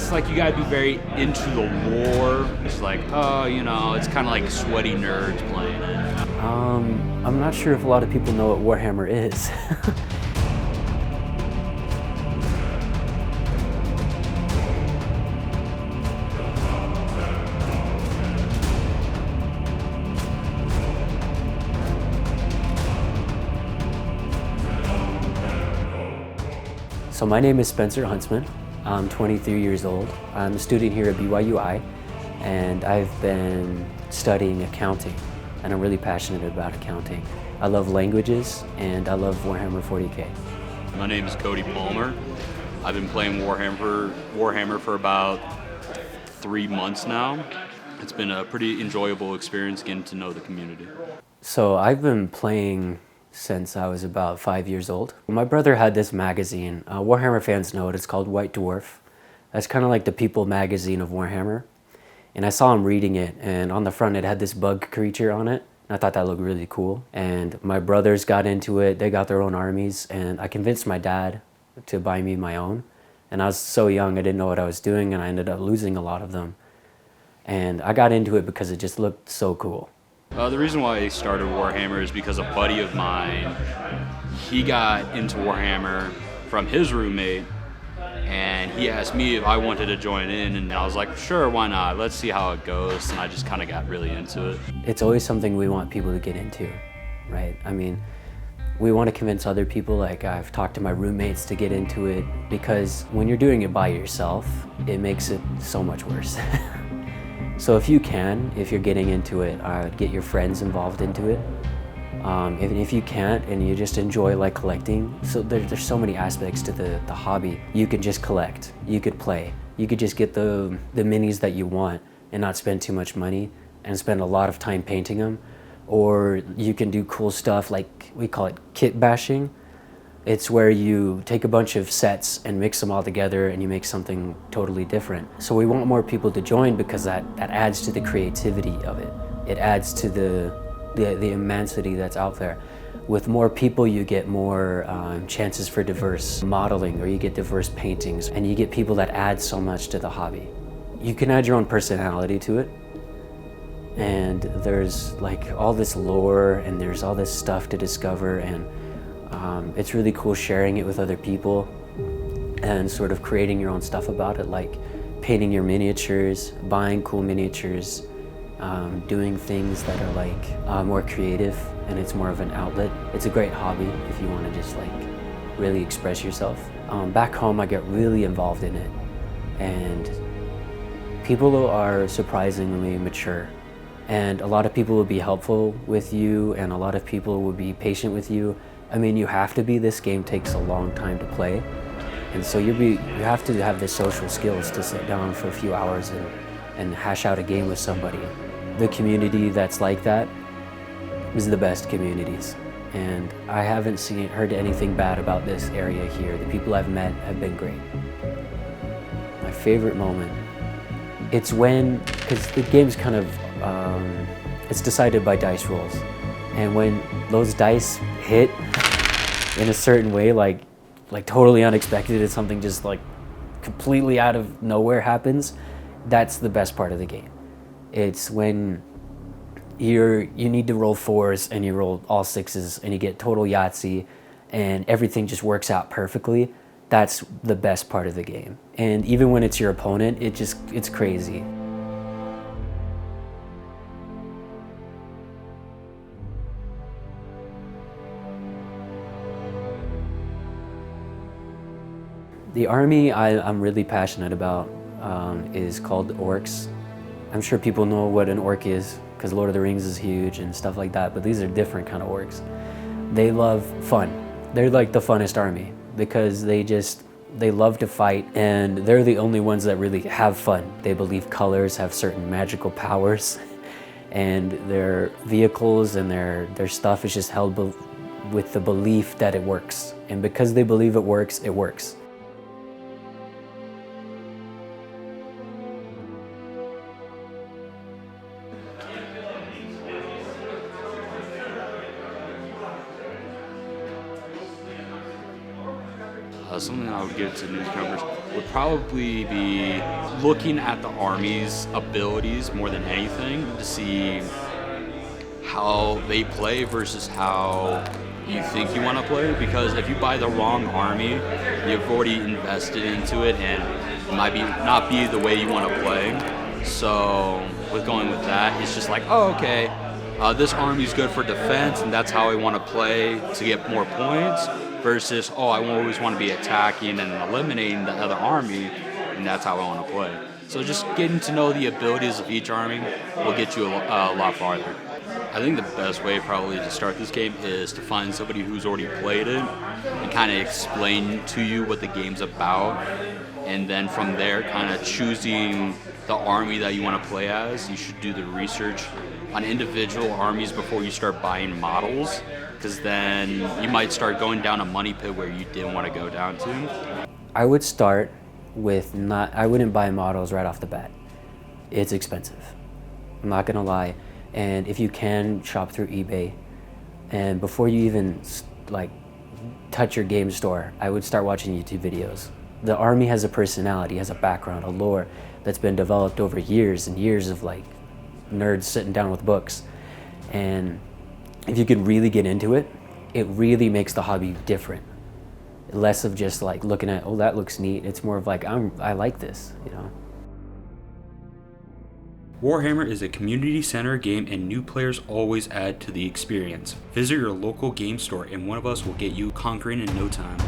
it's like you gotta be very into the lore. It's like, oh, you know, it's kind of like sweaty nerds playing it. I'm not sure if a lot of people know what Warhammer is. So my name is Spencer Huntsman. I'm 23 years old. I'm a student here at BYUI, and I've been studying accounting, and I'm really passionate about accounting. I love languages, and I love Warhammer 40K. My name is Cody Palmer. I've been playing Warhammer for about 3 months now. It's been a pretty enjoyable experience getting to know the community. So I've been playing since I was about 5 years old. My brother had this magazine. Warhammer fans know it. It's called White Dwarf. That's kind of like the People magazine of Warhammer. And I saw him reading it, and on the front it had this bug creature on it. And I thought that looked really cool. And my brothers got into it. They got their own armies, and I convinced my dad to buy me my own. And I was so young, I didn't know what I was doing, and I ended up losing a lot of them. And I got into it because it just looked so cool. The reason why I started Warhammer is because a buddy of mine, he got into Warhammer from his roommate, and he asked me if I wanted to join in, and I was like, sure, why not? Let's see how it goes, and I just kind of got really into it. It's always something we want people to get into, right? I mean, we want to convince other people, like I've talked to my roommates to get into it, because when you're doing it by yourself, it makes it so much worse. So if you can, if you're getting into it, get your friends involved into it. Even if you can't and you just enjoy like collecting, so there's so many aspects to the hobby. You could just collect, you could play, you could just get the minis that you want and not spend too much money and spend a lot of time painting them. Or you can do cool stuff like, we call it kit bashing. It's where you take a bunch of sets and mix them all together and you make something totally different. So we want more people to join because that adds to the creativity of it. It adds to the immensity that's out there. With more people, you get more chances for diverse modeling, or you get diverse paintings, and you get people that add so much to the hobby. You can add your own personality to it. And there's like all this lore and there's all this stuff to discover, and it's really cool sharing it with other people and sort of creating your own stuff about it, like painting your miniatures, buying cool miniatures, doing things that are like more creative, and it's more of an outlet. It's a great hobby if you want to just like really express yourself. Back home I get really involved in it, and people are surprisingly mature. And a lot of people will be helpful with you, and a lot of people will be patient with you. I mean, you have to be. This game takes a long time to play. And so you have to have the social skills to sit down for a few hours and hash out a game with somebody. The community that's like that is the best communities. And I haven't heard anything bad about this area here. The people I've met have been great. My favorite moment, it's when, because the game's kind of, it's decided by dice rolls. And when those dice hit in a certain way, like totally unexpected, and something just like completely out of nowhere happens, that's the best part of the game. It's when you need to roll 4s and you roll all 6s and you get total Yahtzee and everything just works out perfectly. That's the best part of the game. And even when it's your opponent, it's crazy. The army I'm really passionate about is called orcs. I'm sure people know what an orc is because Lord of the Rings is huge and stuff like that, but these are different kind of orcs. They love fun. They're like the funnest army because they love to fight, and they're the only ones that really have fun. They believe colors have certain magical powers, and their vehicles and their stuff is just held with the belief that it works. And because they believe it works, it works. something I would give to newcomers would probably be looking at the Army's abilities more than anything to see how they play versus how you think you want to play. Because if you buy the wrong army, you've already invested into it and it might not be the way you want to play. So with going with that, it's just like, oh, okay, this army's good for defense and that's how I want to play to get more points, versus, oh, I always want to be attacking and eliminating the other army and that's how I want to play. So just getting to know the abilities of each army will get you a lot farther. I think the best way probably to start this game is to find somebody who's already played it and kind of explain to you what the game's about, and then from there kind of choosing the army that you want to play as. You should do the research on individual armies before you start buying models, because then you might start going down a money pit where you didn't want to go down to. I would start with I wouldn't buy models right off the bat. It's expensive. I'm not gonna lie. And if you can, shop through eBay. And before you even touch your game store, I would start watching YouTube videos. The army has a personality, has a background, a lore that's been developed over years and years of nerds sitting down with books. And if you could really get into it, it really makes the hobby different. Less of just looking at, oh, that looks neat. It's more of I like this, you know. Warhammer is a community-centered game and new players always add to the experience. Visit your local game store and one of us will get you conquering in no time.